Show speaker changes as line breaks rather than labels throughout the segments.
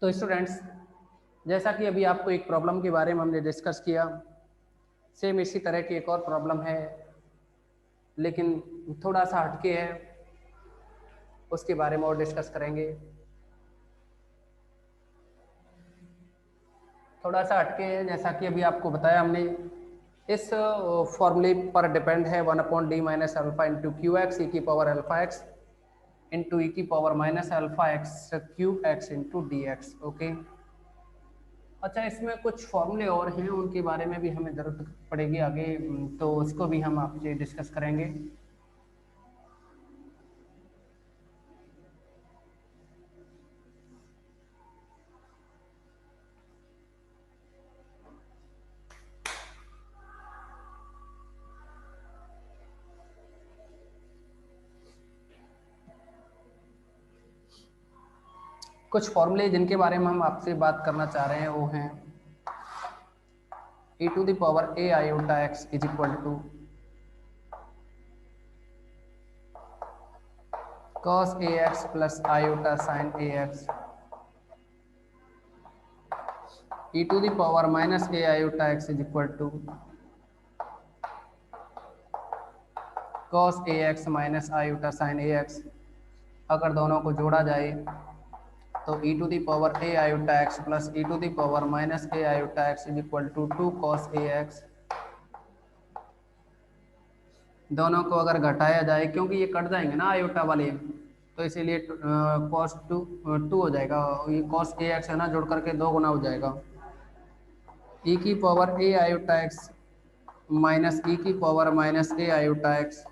तो स्टूडेंट्स, जैसा कि अभी आपको एक प्रॉब्लम के बारे में हमने डिस्कस किया, सेम इसी तरह की एक और प्रॉब्लम है, लेकिन थोड़ा सा हटके है, उसके बारे में और डिस्कस करेंगे। थोड़ा सा हटके है, जैसा कि अभी आपको बताया हमने, इस फॉर्मूले पर डिपेंड है 1/d minus alpha into q x e की power alpha x into e की power minus alpha x q x into d x. Okay, अच्छा, इसमें कुछ फॉर्मूले और हैं, उनके बारे में भी हमें ज़रूरत पड़ेगी आगे, तो उसको भी हम आपसे डिस्कस करेंगे। कुछ फॉर्मूले जिनके बारे में हम आपसे बात करना चाह रहे हैं वो हैं e to the power a iota x is equal to cos ax plus iota sin ax e to the power minus a iota x is equal to cos ax minus iota sin ax। अगर दोनों को जोड़ा जाए तो e to the power a iota x plus e to the power minus a iota x is equal to 2 cos ax। दोनों को अगर घटाया जाए, क्योंकि ये कट जाएंगे ना आयोटा वाले, तो इसीलिए cos 2 हो जाएगा, ये cos ax है ना, जोड़ करके 2 गुना हो जाएगा। e की power a iota x minus e की power minus a iota x,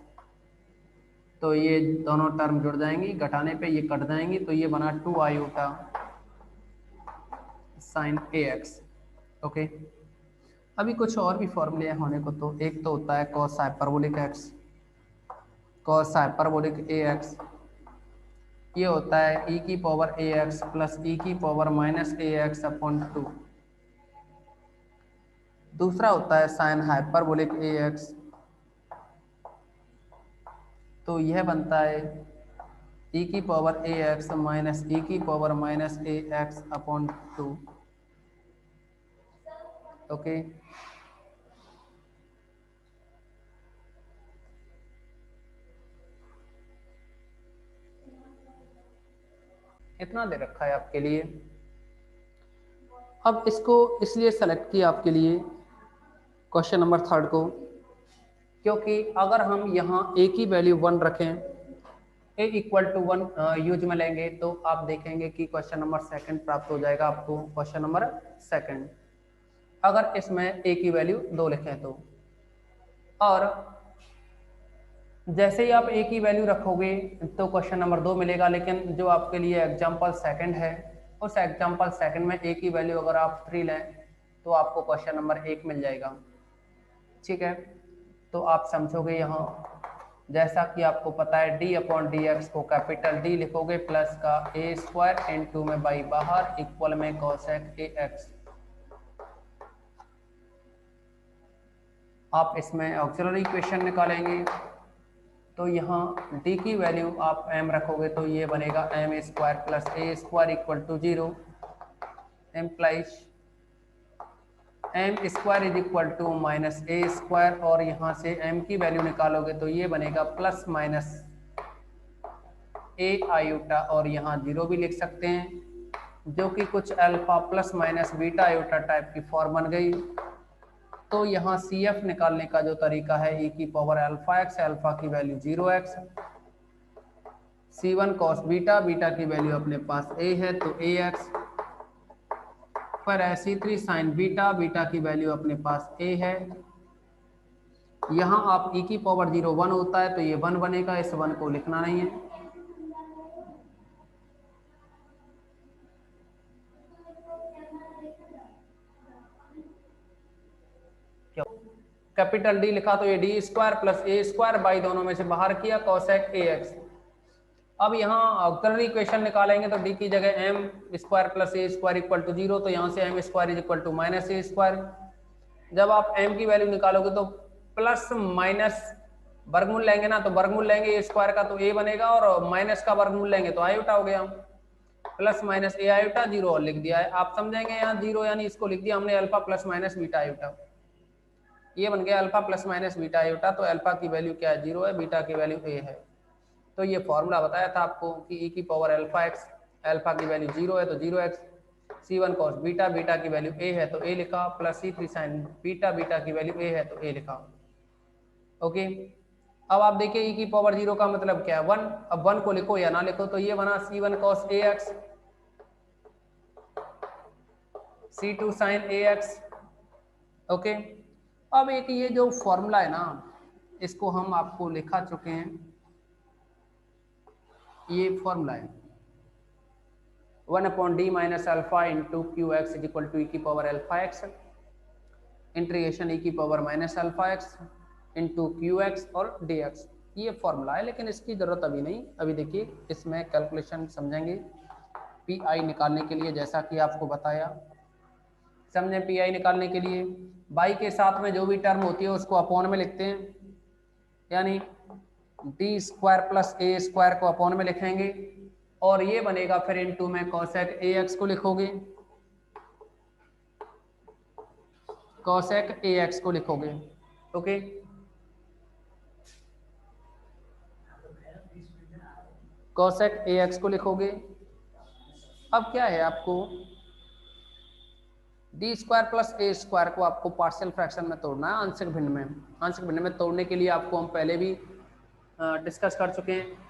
तो ये दोनों टर्म जुड़ जाएंगी, घटाने पे ये कट जाएंगी, तो ये बना 2 आयोटा साइन ax। ओके, अभी कुछ और भी फॉर्मूले होने को, तो एक तो होता है cos hyperbolic x, cos hyperbolic ax, ये होता है e की पावर ax प्लस e की पावर माइनस ax अपॉन 2। दूसरा होता है साइन हाइपरबोलिक ax, तो यह बनता है e की पावर ax माइनस e की power minus ax upon 2। Okay, इतना दे रखा है आपके लिए। अब इसको इसलिए सेलेक्ट किया आपके लिए क्वेश्चन नंबर 3 को, क्योंकि अगर हम यहाँ a की वैल्यू 1 रखें, a इक्वल टू 1 यूज में लेंगे, तो आप देखेंगे कि क्वेश्चन नंबर 2 प्राप्त हो जाएगा आपको। क्वेश्चन नंबर 2, अगर इसमें a की वैल्यू 2 लिखें तो, और जैसे ही आप a की वैल्यू रखोगे तो क्वेश्चन नंबर 2 मिलेगा, लेकिन जो आपके लिए एग्जाम्पल 2 है, उस एग्जाम्पल 2 में a की वैल्यू अगर आप 3 लें तो आपको क्वेश्चन नंबर 1 मिल जाएगा। ठीक है, तो आप समझोगे यहाँ, जैसा कि आपको पता है d अपॉन डी एक्स को कैपिटल D लिखोगे प्लस का a स्क्वायर इंटू में बाई बाहर इक्वल में cosec ax। आप इसमें ऑक्सिलरी इक्वेशन निकालेंगे, तो यहाँ d की वैल्यू आप m रखोगे तो ये बनेगा m square plus a square equal to 0, implies m square is equal to minus a square, और यहाँ से m की वैल्यू निकालोगे तो ये बनेगा प्लस माइनस a आयोटा, और यहाँ 0 भी लिख सकते हैं, जो कि कुछ alpha plus minus beta iota type की फॉर्म बन गई। तो यहाँ CF निकालने का जो तरीका है, e की पावर अल्फा एक्स, अल्फा की value 0x, C1 cos beta, beta की वैल्यू अपने पास a है तो ax, पर है C3 साइन बीटा, बीटा की वैल्यू अपने पास a है। यहाँ आप e की पावर 0 1 होता है तो ये 1 बनेगा, इस 1 को लिखना नहीं है। कैपिटल D लिखा तो ये d square plus a square, by दोनों में से बाहर किया cosec ax। अब यहाँ ऑक्सिलरी इक्वेशन निकालेंगे तो d की जगह m square plus a square equal to 0, तो यहाँ से m square is equal to minus a square. जब आप m की वैल्यू निकालोगे तो प्लस माइनस वर्गमूल लेंगे ना, तो वर्गमूल लेंगे ए स्क्वायर का तो ए बनेगा, और माइनस का वर्गमूल लेंगे तो आयोटा हो गया, प्लस माइनस ए आयोटा, जीरो और लिख दिया है। आप समझेंगे यहाँ जीरो यानी इसको लिख दिया हमने alpha plus minus beta iota, ये बन गया alpha plus minus beta iota. तो अल्फा की वैल्यू क्या है, जीरो है, बीटा की वैल्यू ए है। तो ये फॉर्मूला बताया था आपको कि e की पावर अल्फा एक्स, अल्फा की वैल्यू जीरो है तो zero x, C1 cos beta, beta की वैल्यू ए है तो ए लिखा, plus C3 sign beta, beta की वैल्यू ए है तो ए लिखा। ओके, अब आप देखिए e की पावर जीरो का मतलब क्या है, वन। अब वन को लिखो या ना लिखो, तो ये बना C1 cos A x, C2 sign A x. Okay, अब एक ये जो फॉर्मूला है ना, इसको हम आपको लिखा चुके हैं, ये फॉर्मूला है 1/d minus alpha into q x is equal to e की power alpha x integration e की power minus alpha x into q x और डी एक्स। ये फॉर्मूला है, लेकिन इसकी जरूरत अभी नहीं। अभी देखिए इसमें कैलकुलेशन समझेंगे पी आई निकालने के लिए, जैसा कि आपको बताया। समझे, पी आई निकालने के लिए बाई के साथ में जो भी टर्म होती है उसको अपॉन में लिखते हैं, यानी डी स्क्वायर प्लस ए स्क्वायर को अपॉन में लिखेंगे, और ये बनेगा फिर इनटू में कोसेक ए एक्स को लिखोगे, कोसेक ए एक्स को लिखोगे। ओके, कोसेक ए एक्स को लिखोगे। अब क्या है, आपको डी स्क्वायर प्लस ए स्क्वायर को आपको पार्शियल फ्रैक्शन में तोड़ना है, आंशिक भिन्न में। आंशिक भिन्न में तोड़ने के लिए आपको हम पहले भी डिस्कस कर चुके हैं।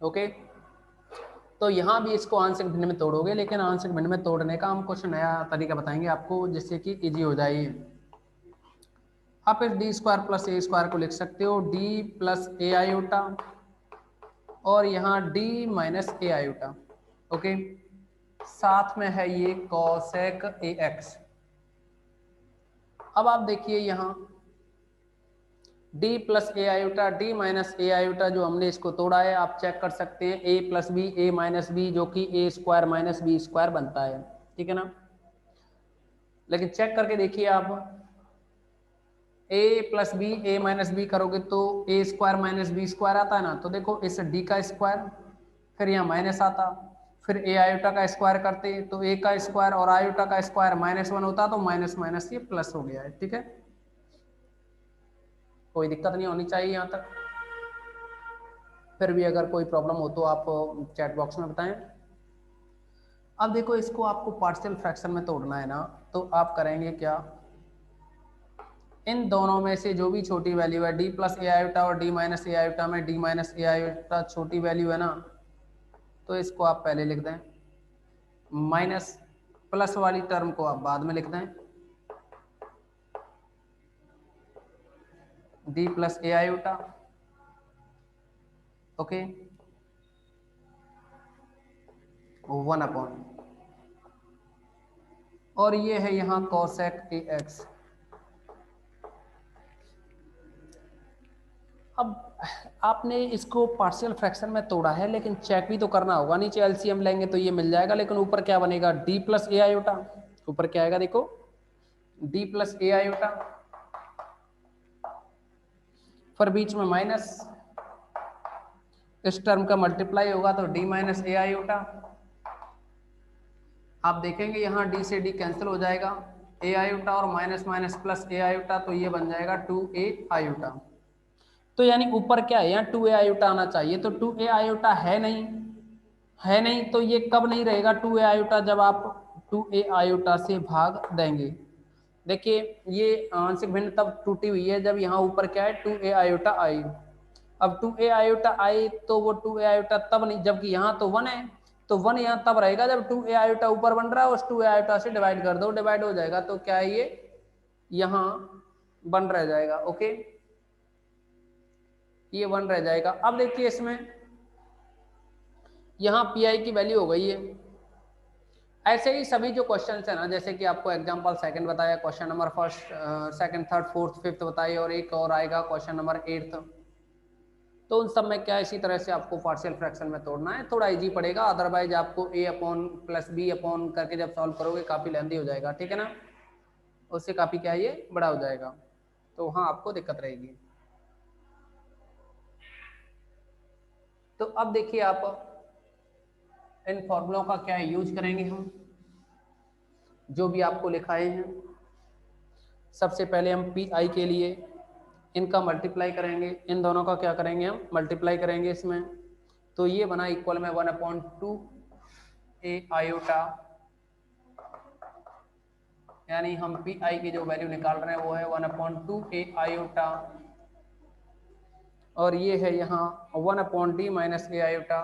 ओके, तो यहाँ भी इसको आंशिक भिन्न में तोड़ोगे, लेकिन आंशिक भिन्न में तोड़ने का हम कुछ नया तरीका बताएंगे आपको, जिससे कि इजी हो जाए। आप इस डी स्क्वायर प्लस ए स्क्वायर को लिख सकते हो डी प्लस ए आयोटा, और यहाँ डी माइनस ए आयोटा। ओके, साथ में है ये कोसेक ए एक्स। अब आप देखिए यहाँ d प्लस ए आयोटा, डी माइनस ए आयोटा, जो हमने इसको तोड़ा है आप चेक कर सकते हैं, a plus B, A minus B, जो कि A square minus B square बनता है, ठीक है ना। लेकिन चेक करके देखिए आप, a plus B, A minus B करोगे तो A square minus B square आता है ना। तो देखो इस d का स्क्वायर, फिर यहाँ माइनस आता, फिर ए आयोटा का स्क्वायर करते तो a का स्क्वायर और आयोटा का स्क्वायर -1 होता, तो माइनस माइनस ये प्लस हो गया है, ठीक है। कोई दिक्कत नहीं होनी चाहिए यहाँ तक। फिर भी अगर कोई प्रॉब्लम हो तो आप चैट बॉक्स में बताएं। अब देखो इसको आपको पार्शियल फ्रैक्शन में तोड़ना है ना, तो आप करेंगे क्या, इन दोनों में से जो भी छोटी वैल्यू है, डी प्लस ए आयोटा और डी माइनस ए आयोटा में डी माइनस ए आयोटा छोटी वैल्यू है ना, तो इसको आप पहले लिख दें, माइनस प्लस वाली टर्म को आप बाद में लिख दें, डी प्लस ए आयोटा। ओके, 1/, और ये है यहाँ कोसेक ए एक्स। अब आपने इसको पार्शियल फ्रैक्शन में तोड़ा है, लेकिन चेक भी तो करना होगा, नीचे एलसीएम लेंगे तो ये मिल जाएगा, लेकिन ऊपर क्या बनेगा, डी प्लस ए आयोटा। ऊपर क्या आएगा, देखो डी प्लस ए आयोटा, फिर बीच में माइनस, इस टर्म का मल्टीप्लाई होगा तो डी माइनस ए आयोटा। आप देखेंगे यहाँ डी से डी कैंसिल हो जाएगा, ए आयोटा और माइनस माइनस प्लस ए आयोटा, तो ये बन जाएगा 2a आयोटा। तो यानी ऊपर क्या है, यहाँ 2a आयोटा आना चाहिए, तो 2a आयोटा है नहीं, है नहीं, तो ये कब नहीं रहेगा 2a आयोटा, जब आप 2a आयोटा से भाग देंगे। देखिए ये आंशिक भिन्न तब टूटी हुई है जब यहाँ ऊपर क्या है, 2a आयोटा आई। अब 2a आयोटा आई तो वो 2a आयोटा तब नहीं, जबकि यहाँ तो 1 है, तो 1 यहाँ तब रहेगा जब 2a आयोटा ऊपर बन रहा है, उस 2a आयोटा से डिवाइड कर दो, डिवाइड हो जाएगा, तो क्या है, ये यहाँ 1 रह जाएगा। ओके, ये 1 रह जाएगा। अब देखिए इसमें यहाँ पी आई की वैल्यू हो गई है। ऐसे ही सभी जो क्वेश्चन है ना, जैसे कि आपको एग्जांपल सेकंड बताया, question number first, second, third, fourth, fifth बताइए, और एक और आएगा क्वेश्चन नंबर 8th, तो उन सब में क्या इसी तरह से आपको पार्शियल फ्रैक्शन में तोड़ना है, थोड़ा इजी पड़ेगा, अदरवाइज आपको a upon plus B upon करके जब सॉल्व करोगे काफ़ी लेंदी हो जाएगा, ठीक है ना, उससे काफ़ी क्या है ये बड़ा हो जाएगा, तो हाँ आपको दिक्कत रहेगी। तो अब देखिए आप इन फॉर्मूलों का क्या यूज करेंगे हम, जो भी आपको लिखाए हैं। सबसे पहले हम पी आई के लिए इनका मल्टीप्लाई करेंगे, इन दोनों का क्या करेंगे हम मल्टीप्लाई करेंगे इसमें, तो ये बना इक्वल में 1/2 ए आयोटा, यानी हम पी आई की जो वैल्यू निकाल रहे हैं वो है 1/2 ए आयोटा, और ये है यहाँ 1/d माइनस ए आयोटा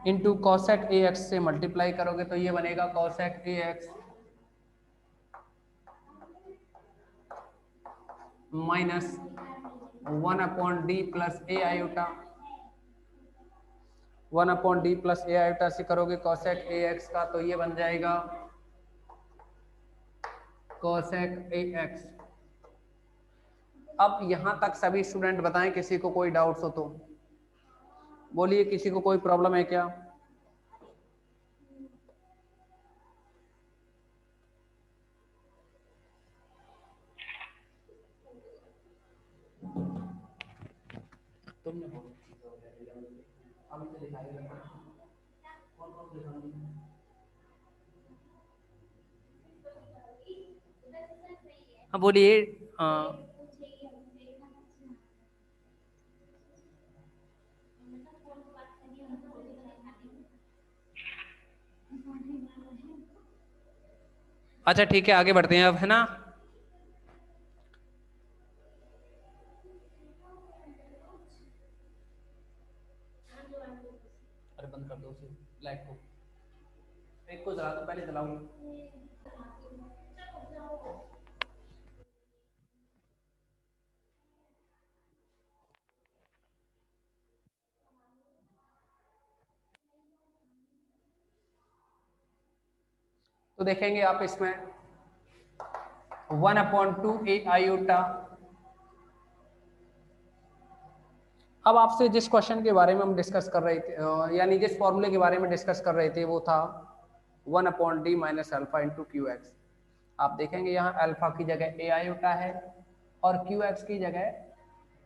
इंटू कॉसेक ए एक्स से मल्टीप्लाई करोगे तो ये बनेगा कॉसेक ए एक्स माइनस 1/d प्लस ए आयोटा, 1/d प्लस ए आयोटा से करोगे कॉसेक ए एक्स का तो ये बन जाएगा कॉसेक ए एक्स। अब यहां तक सभी स्टूडेंट बताएं, किसी को कोई डाउट्स हो तो बोलिए, किसी को कोई प्रॉब्लम है क्या? तुमने हाँ बोलिए। अच्छा ठीक है, आगे बढ़ते हैं अब, है ना। अरे बंद कर दो उसे, लाइट को, एक को जला दो, पहले जलाऊंगा। तो देखेंगे आप इसमें 1/2 ए आयोटा। अब आपसे जिस क्वेश्चन के बारे में हम डिस्कस कर रहे थे, यानी जिस फॉर्मूले के बारे में डिस्कस कर रहे थे वो था 1/d minus alpha into q x. आप देखेंगे यहाँ अल्फा की जगह ए आयोटा है और क्यू एक्स की जगह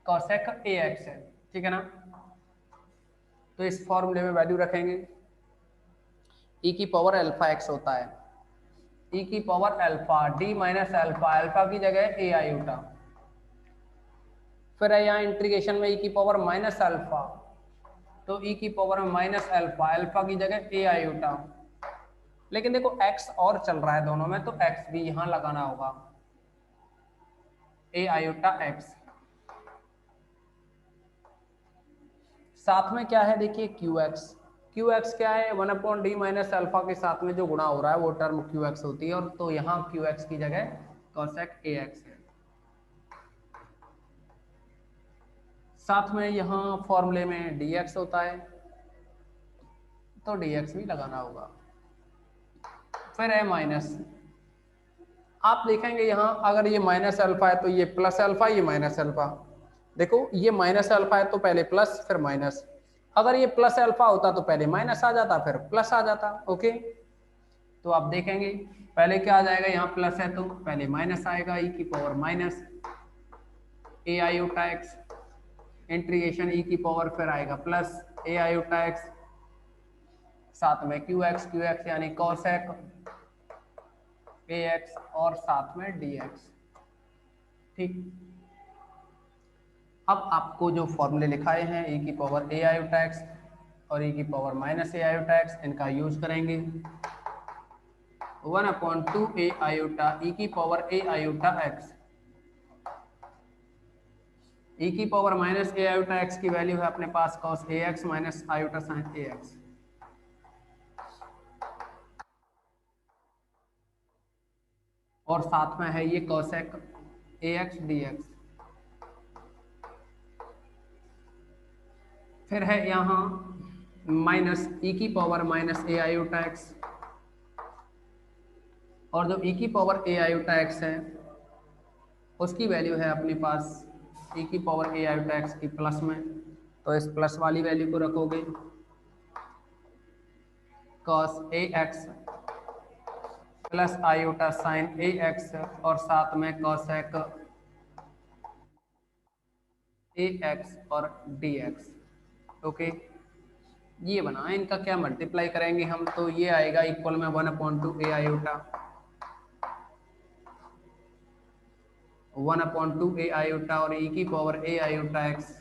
कॉसेक ए एक्स है, ठीक है ना। तो इस फॉर्मूले में वैल्यू रखेंगे, ई की पावर अल्फा एक्स होता है, ई की power alpha D minus alpha, alpha की जगह ए आयोटा, फिर है यहाँ इंटीग्रेशन में ई की पावर माइनस अल्फा, तो ई की पावर में माइनस अल्फा, अल्फा की जगह ए आयोटा, लेकिन देखो x और चल रहा है दोनों में तो x भी यहां लगाना होगा, ए आयोटा x। साथ में क्या है देखिए qx, qx क्या है 1/d माइनस अल्फा के साथ में जो गुणा हो रहा है वो टर्म qx होती है, और तो यहाँ qx की जगह cosec ax है। साथ में यहाँ फॉर्मूले में dx होता है तो dx भी लगाना होगा, फिर है माइनस। आप देखेंगे यहाँ अगर ये माइनस अल्फा है तो ये प्लस अल्फा, ये माइनस अल्फा, देखो ये माइनस अल्फा है तो पहले प्लस फिर माइनस, अगर ये प्लस अल्फा होता तो पहले माइनस आ जाता फिर प्लस आ जाता, ओके। तो आप देखेंगे पहले क्या आ जाएगा, यहाँ प्लस है तो पहले माइनस आएगा, ई की पावर माइनस ए आयोटा एक्स, इंटीग्रेशन ई की पावर फिर आएगा प्लस ए आयोटा एक्स, साथ में क्यू एक्स यानी कॉसेक ए एक्स और साथ में डी एक्स, ठीक। अब आपको जो फॉर्मूले लिखाए हैं e की पावर ए आयोटा एक्स और e की पावर माइनस ए आयोटा एक्स, इनका यूज करेंगे। 1/2 ए आयोटा e की पावर ए आयोटा एक्स, e की पावर माइनस ए आयोटा एक्स की वैल्यू है अपने पास cos ए एक्स माइनस आयोटा साइन ए एक्स, और साथ में है ये cosec ए एक्स डी एक्स। फिर है यहाँ माइनस ई की पावर माइनस ए आयोटा एक्स, और जो ई की पावर ए आयोटा एक्स है उसकी वैल्यू है अपने पास e की पावर a आयोटा x की प्लस में, तो इस प्लस वाली वैल्यू को रखोगे cos ax plus iota sine ax और साथ में cosec ax और dx। ओके, ये बना, इनका क्या मल्टीप्लाई करेंगे हम, तो ये आएगा इक्वल में 1/2 a आयोटा 1/2 a आयोटा और e की पावर a आयोटा x।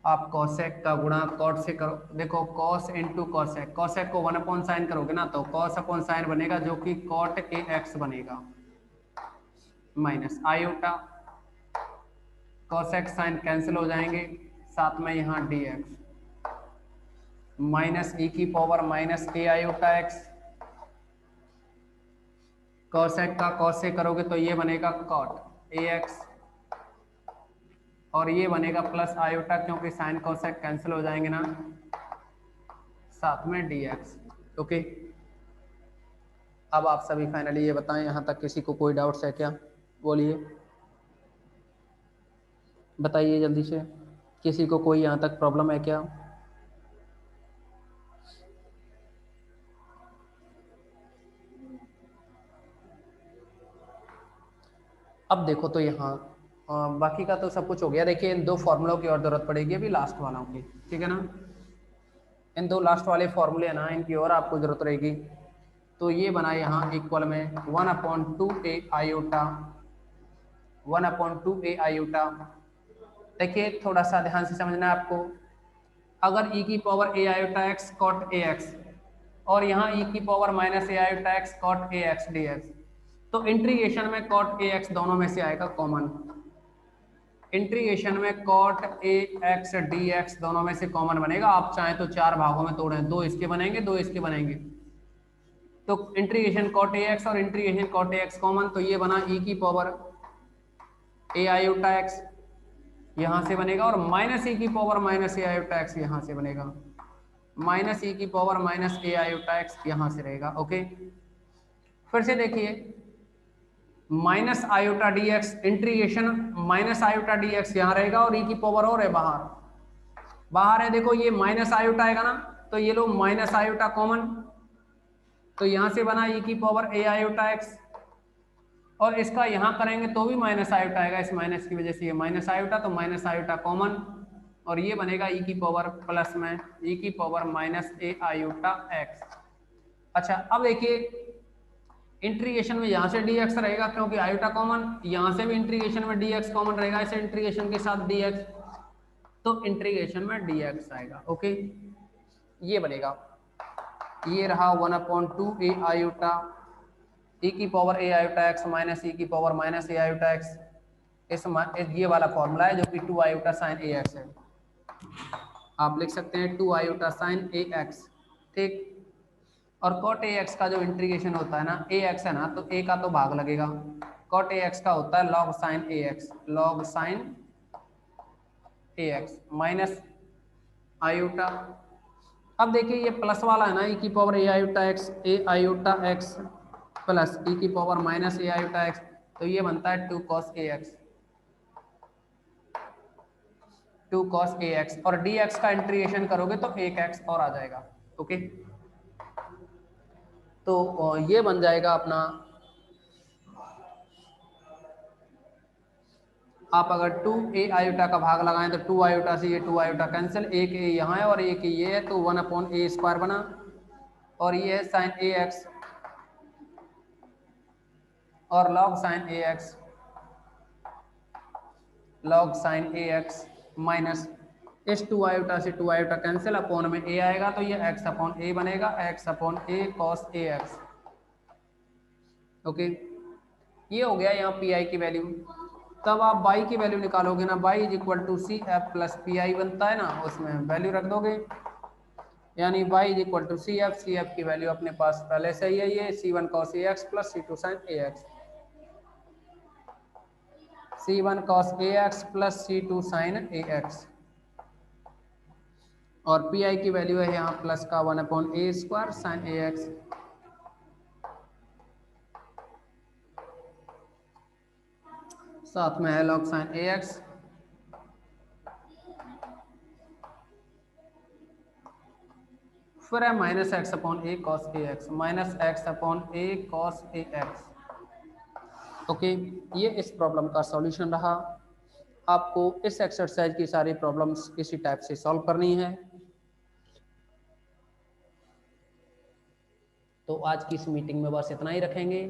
आप कॉसेक का गुणा कॉट से करो, देखो कॉस इंटू कॉसेक, कॉसेक को 1/sin करोगे ना तो कॉस अपॉन साइन बनेगा जो कि कॉट ए एक्स बनेगा, minus iota cosec sine cancel हो जाएंगे, साथ में यहाँ डी एक्स माइनस ई की पावर माइनस ए आयोटा एक्स, कॉसेक का कॉस से करोगे तो ये बनेगा कॉट ए एक्स और ये बनेगा प्लस आयोटा क्योंकि साइन कॉसेक कैंसिल हो जाएंगे ना, साथ में डी एक्स। ओके, अब आप सभी फाइनली ये बताएं, यहाँ तक किसी को कोई डाउट्स है क्या, बोलिए बताइए जल्दी से, किसी को कोई यहाँ तक प्रॉब्लम है क्या? अब देखो तो यहाँ बाकी का तो सब कुछ हो गया। देखिए इन दो फॉर्मूलों की और जरूरत पड़ेगी अभी लास्ट वालों की, ठीक है ना, इन दो लास्ट वाले फॉर्मूले है ना, इनकी और आपको जरूरत रहेगी। तो ये बना यहाँ इक्वल में 1/2 a आयोटा 1/2 a आयोटा। देखिए थोड़ा सा ध्यान से समझना है आपको, अगर e की power a iota x cot a x और यहाँ e की power minus a iota x cot a x dx, तो इंटीग्रेशन में कॉट ए एक्स दोनों में से आएगा कॉमन, इंटीग्रेशन में cot A X D X दोनों में से कॉमन बनेगा। आप चाहें तो चार भागों में तोड़ें, दो इसके बनेंगे दो इसके बनेंगे, तो इंटीग्रेशन कॉट ए एक्स और integration cot A X common, तो ये बना ई की पावर ए आयोटा एक्स यहाँ से बनेगा और माइनस ई की पावर माइनस ए आयोटा एक्स यहाँ से बनेगा, माइनस ई की पावर माइनस ए आयोटा एक्स यहाँ से रहेगा। ओके, फिर से देखिए minus iota D x integration minus iota D x यहाँ रहेगा और ई की पावर और है बाहर, बाहर है देखो ये माइनस आयोटा आएगा ना, तो ये लो माइनस आयोटा कॉमन, तो यहाँ से बना ई की पावर ए आयोटा एक्स और इसका यहाँ करेंगे तो भी माइनस आयोटा आएगा, इस माइनस की वजह से ये माइनस आयोटा, तो माइनस आयोटा कॉमन और ये बनेगा ई की पावर प्लस में ई की पावर माइनस ए आयोटा एक्स। अच्छा अब देखिए इंटीग्रेशन में यहाँ से dx रहेगा क्योंकि आयोटा कॉमन, यहाँ से भी इंटीग्रेशन में dx कॉमन रहेगा, इसे इंटीग्रेशन के साथ dx, तो इंटीग्रेशन में dx आएगा। ओके, ये बनेगा, ये रहा 1/2 a आयोटा e की power a iota x minus e की power minus a iota x, इस ये वाला फॉर्मूला है जो कि 2 आयोटा साइन ax है, आप लिख सकते हैं 2 आयोटा साइन ax, ठीक। और cot ax का जो इंटीग्रेशन होता है ना, ax है ना, तो a का तो भाग लगेगा, cot ax का होता है log sin ax, log sin ax minus iota. अब देखिए ये प्लस वाला है ना, e की power a iota x, a iota x plus e की power minus a iota x, तो ये बनता है 2 cos ax, 2 cos ax और dx का इंटीग्रेशन करोगे तो 1x और आ जाएगा। ओके, तो ये बन जाएगा अपना, आप अगर 2a आयोटा का भाग लगाएं तो 2 आयोटा से ये 2 आयोटा कैंसिल, एक a यहाँ है और एक ये है, तो 1/a² बना और ये है साइन ax और log sine ax, log sine ax minus इस 2 आयोटा से 2 आयोटा कैंसिल, अपॉन में a आएगा तो ये x/a बनेगा, x/a cos ax। ओके, ये हो गया यहाँ pi की वैल्यू। तब आप y की वैल्यू निकालोगे ना, y is equal to C F plus P I बनता है ना, उसमें वैल्यू रख दोगे, यानी y is equal to C F की वैल्यू अपने पास पहले से ही है, ये c1 cos ax plus c2 sin ax, c1 cos ax plus c2 sin ax और pi की वैल्यू है यहाँ प्लस का 1/a² sin ax। साथ में है log sin ax, फिर है minus x upon A cos A x, minus x upon A cos A x. Okay, ये इस प्रॉब्लम का सॉल्यूशन रहा। आपको इस एक्सरसाइज की सारी प्रॉब्लम्स इसी टाइप से सॉल्व करनी है। तो आज की इस मीटिंग में बस इतना ही रखेंगे।